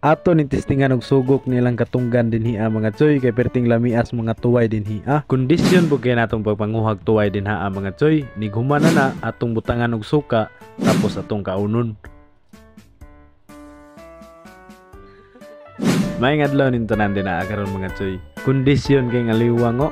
Ato ni testingan og sugok nilang katunggan dinhi mga choy kay perting lamias mga tuway dinhi. Kondisyon po kay natong pagpanguhag tuway dinha mga choy. Nighuman na atong butangan og suka tapos atong kaunon. May ngadlaw nin tanan din karon mga choy. Kondisyon kay ngaliwang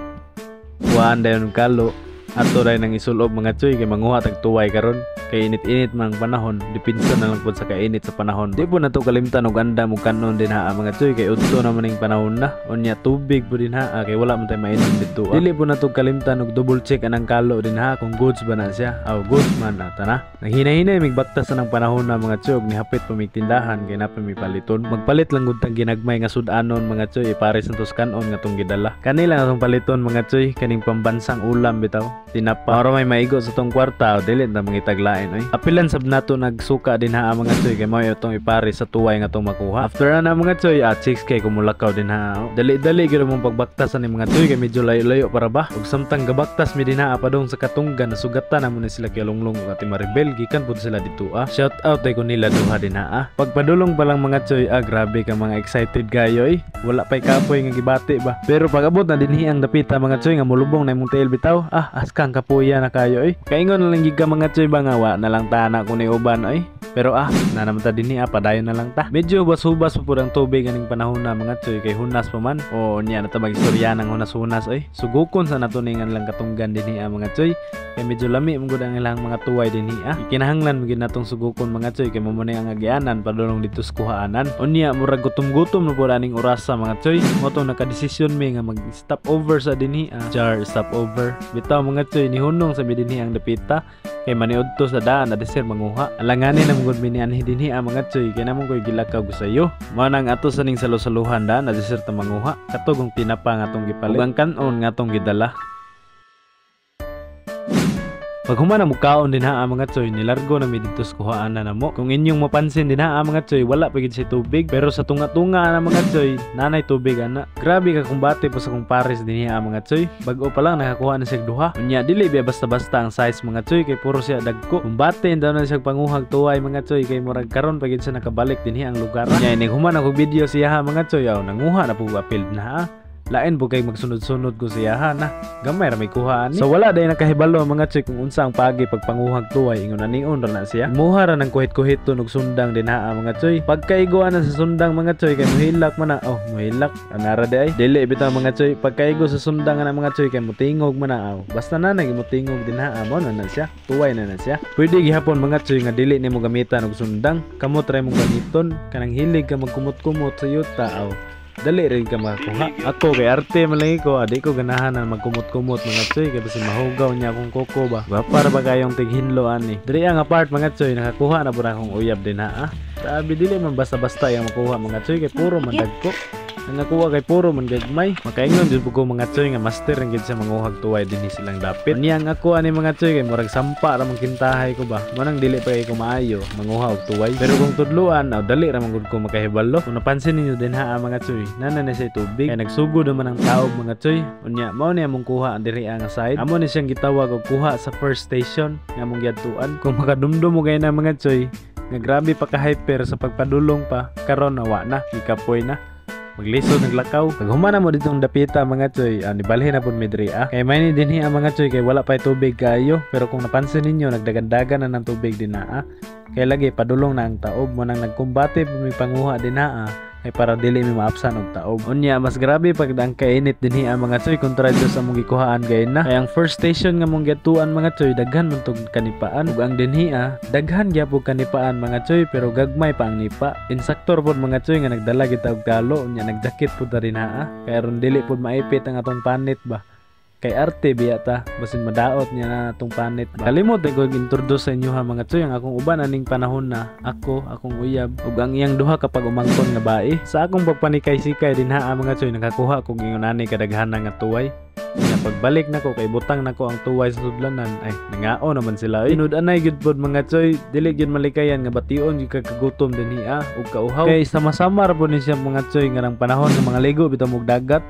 kuhaan dayon kalo ato ray nang isulob mga choy kay manguha tag tuway karon. Kay init-init mang panahon, dipinsa na lang po sa kainit sa panahon. Di po na to kalimtan og anda mo kanon din mga choy kay udto naman ning panahon na. Unya tubig po din kay wala man tay mainom dito. Dili po na to kalimtan og double check anang kalo din kung goods ba na siya. Aw goods man ata na. Naghinay-hinay mig baktas sa nang panahon na mga choy og nihapit pa mig tindahan kay napa mi paliton. Magpalit lang gud tang ginagmay nga sudanon mga choy ipares natos kanon nga tong gidala. Kanila nga tong paliton mga choy kaning pambansang ulam bitaw. Tinapa para may maigo sa tong kwarta dili na mangitaglain. Apilan sab nato nagsuka din mga choy kay mao itong ipare sa tuway nga tong makuha. After ana mga choy 6K kumulakaw din dali-dali gyud mong pagbaktasan ni mga choy kay medyo layo-layo para ba ug samtang gabaktas mi din padong sa katunggan nasugatan namo ni sila kay lunglong ug ati Maribel gikan pud sila dito Shout out kay kunila duha din Pagpadulong pa lang mga choy grabe ka mga excited kayo wala pay kapoy nga gibati ba. Pero pag abot na dinhi ang dapita mga choy nga mulubong na imong tail bitaw askang kapuya na kayo kaingon na lang gid ka mga choy ba nga na lang ta na kung uban pero na naman ta dinhi padayon na lang ta. Medyo hubas-hubas po ang tubig aning panahon na mga choy kay hunas pa man niya na ta magistorya ng hunas-hunas sugukon sa nato ning lang katunggan dinhi mga choy kay medyo lami man gud ang ilang mga tuway dinhi kinahanglan mo gid natong sugukon mga choy kay mo man ang agianan padulong dito sa kuhaanan. Unya murag gutom-gutom na po aning orasa mga choy mo tong nakadesisyon mi nga mag-stop over sa dinhi stop over bitaw mga choy ni hunong sa dinhi ang dapita kay maniud to sa daan na desir manguha. Alanganin na mugod minianhi dinhi mga choy kay namon koy gilakaw gusayo. Mao nang ato sa ning salusaluhan daan na desir ta manguha katugong tinapa nga tong gipalit ug ang kanon nga tong gidala. Pag humana mo kaon din mga choy nilargo na mi dito sa kuhaan na namo. Kung inyong mapansin din mga choy wala pa gid si tubig pero sa tunga-tunga na mga choy nanay tubig ana. Grabe ka kumbate po sa kung pares din mga choy. Bag-o pa lang nakakuha na siya duha. Unya dili biya basta-basta ang size mga choy kay puro siya dagko. Kumbate daw na siya panguhag tuway mga choy kay murag karon pa gid siya nakabalik din ang lugar. Nya ini humana ko video siya mga choy nanguha na po apil na lain po kay magsunod-sunod ko siya gamay ra may kuhaan so wala day nakahibalo mga choy kung unsa ang pagi pagpanguhag tuway ingon anion ra na siya muha ra ng kuhit-kuhit tunog sundang din mga choy pagkaiguan na sa sundang mga choy kay muhilak man muhilak anara day dili bitaw mga choy pagkaigo sa sundang na mga choy kay mutingog man basta na nagimutingog din mo na siya tuway na siya pwede gihapon mga choy nga dili nimo gamitan og sundang kamot ra mong gamiton kanang hilig ka magkumot-kumot sa yuta dali rin ka makakuha. Ako kay arte malagi ko adi ko ganahan na magkumot-kumot mga choy kay basi mahugaw niya akong koko ba para ba kayong tighinlo ani diri ang apart mga choy nakakuha na pud akong uyab din sabi dili man basta-basta yang makuha mga choy kay puro mandagko ang nakuha kay puro man gagmay makaingon jud ko mga choy nga master ang gid sa manguhag tuway dinhi silang dapit niyang ako ani mga choy kay murag sampa ra man kintahay ko ba manang dili pa kay ko maayo manguha og tuway pero kung tudluan dali ra man gud ko makahibalo kung napansin ninyo din mga choy nana na siya tubig kay nagsugod naman ang taog mga choy unya mao ni among kuha ang diri ang side amo ni siyang gitawag og kuha sa first station nga among giadtuan kung makadumdum mo kay na mga choy nga grabe pa ka hyper sa pagpadulong pa karon nawa na gikapoy na maglisod naglakaw pag humana mo ditong dapita mga choy nibalhin na pud mi diri kay may ni dinhi mga choy kay wala pa tubig kayo pero kung napansin ninyo nagdagan-dagan na ng tubig din kay lagi padulong na ang taob mo nang nagkumbate mi panguha din ay para dili mi maapsan og taob. Unya mas grabe pag ang kainit dinhi mga choy kontra sa mong gikuhaan gay na kay ang first station nga mong gatuan mga choy daghan man tog kanipaan ug ang dinhi daghan gyapon kanipaan mga choy pero gagmay pa ang nipa. Insaktor pod mga choy nga nagdala kita og kalo unya nagjakit pod rin kay aron dili pod maipit ang atong panit ba kay arte biya ta basin madaot niya na atong panit ba. Kalimot ko introduce sa inyo mga choy ang akong uban aning panahon na akong uyab ug ang iyang duha kapag umangkon nga bae sa akong pagpanikay-sikay din mga choy nakakuha kog ingon ani kadaghanan nga tuway nga pagbalik nako kay butang nako ang tuway sa sudlanan ay nangao naman sila inud-anay gyud pod mga choy dili gyud malikayan nga bation gyud kakagutom dinhi ug kauhaw kay sama-sama ra pod ni siya mga choy nga nang panahon ng mga ligo bitaw og dagat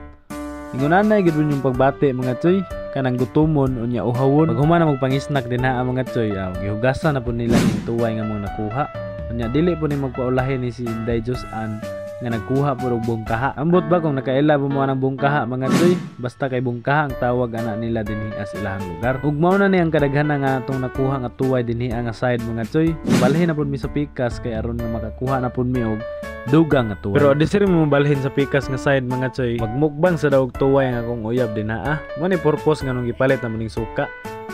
ingunanay gid yung pagbati mga choy kanang gutumon unya uhawon pag humana magpangisnak din mga choy gihugasan na po nila ning tuway nga mong nakuha unya dili po ni magpaulahin ni si Inday Josan nga nagkuha pud og bungkaha. Ambot ba kung nakaila mo ng bungkaha mga choy, basta kay bungkaha ang tawag ana nila dinhi sa ilahang lugar. Ug mao na ni ang kadaghanan nga atong nakuha nga tuway dinhi nga side mga choy. Balhin na pud mi sa pikas kay aron nga makakuha na pud mi og dugang nga tuway. Pero adisir mo balhin sa pikas nga side mga choy, magmukbang sa daog tuway nga akong uyab din ha. Mo ni purpose nga nung gipalit na muning suka.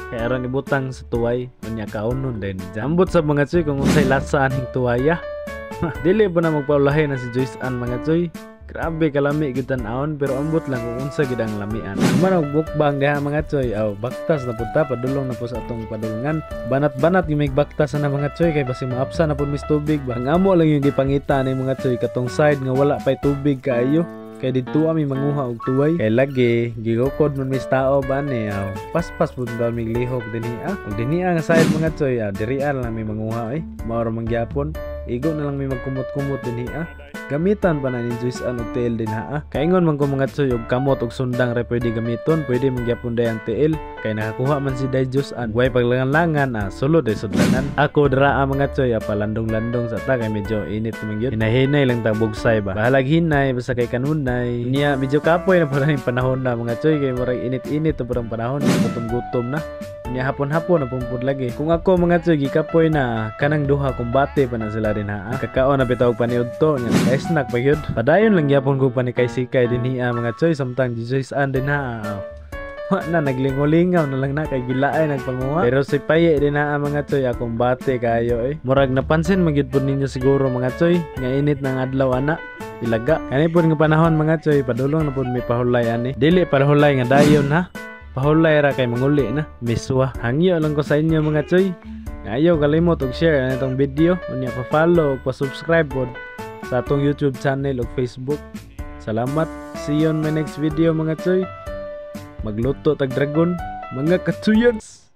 Kaya aron ibutang sa tuway, unya kaunon din. Ambot sa mga choy kung unsay lasa aning tuwaya. Dili po na magpaulahin na si Joyce Ann mga choy. Grabe kalami gid tan-awon pero ambot lang kung unsa gid ang lamian. Manog bukbang diha mga choy. Aw baktas na punta padulong na po sa atong padulungan. Banat-banat yung may baktas na mga choy kay basi maapsa na pud mis tubig ba. Ngamo lang yung gipangita ni mga choy katong side nga wala pay tubig kaayo. Kay dito ami manguha og tuway kay lagi gigukod man mis tao ba ni paspas pud daw mig lihok dinhi og dinhi nga side mga choy diri lang mi manguha mao ra mangyapon igo na lang mi magkumot-kumot dinhi gamitan pa na ni Joyce Ann og tiil din kaingon man ko mga choy og kamot og sundang ra pwede gamiton pwede mangyapon day ang tiil kay nakakuha man si Joyce Ann way paglangan-langan sulod ay sudlanan ako dira mga choy palandong-landong sa ta kay medyo init man gyud hinahinay lang ta bugsay ba bahalag hinay basta kay kanunay niya medyo kapoy na pala ning panahon na mga choy kay murag init-init na parang panahon gutom-gutom na niya hapon-hapon na pumpod lagi kung ako mga choy gikapoy na kanang duha kumbate pa na sila din kakao na bitaw paniud to nya naka-snack pa gyud padayon lang gyapon ko panikay-sikay dinhi mga choy samtang Joyce Ann din na naglingolingaw na lang na kay gilaay nagpanguha pero si paye din mga choy akong bate kayo murag napansin magyud pud ninyo siguro mga choy nga init ng adlaw ana ilaga kani pud nga panahon mga choy padulong na pud may pahulay ani dili pahulay nga dayon pahulay ra kay manguli na miswa hangyo lang ko sa inyo mga choy ayaw kalimot og share ang itong video unya pa follow ug pa subscribe pod sa atong YouTube channel ug Facebook. Salamat, see you on my next video mga choy. Magluto tag dragon mga katuyans.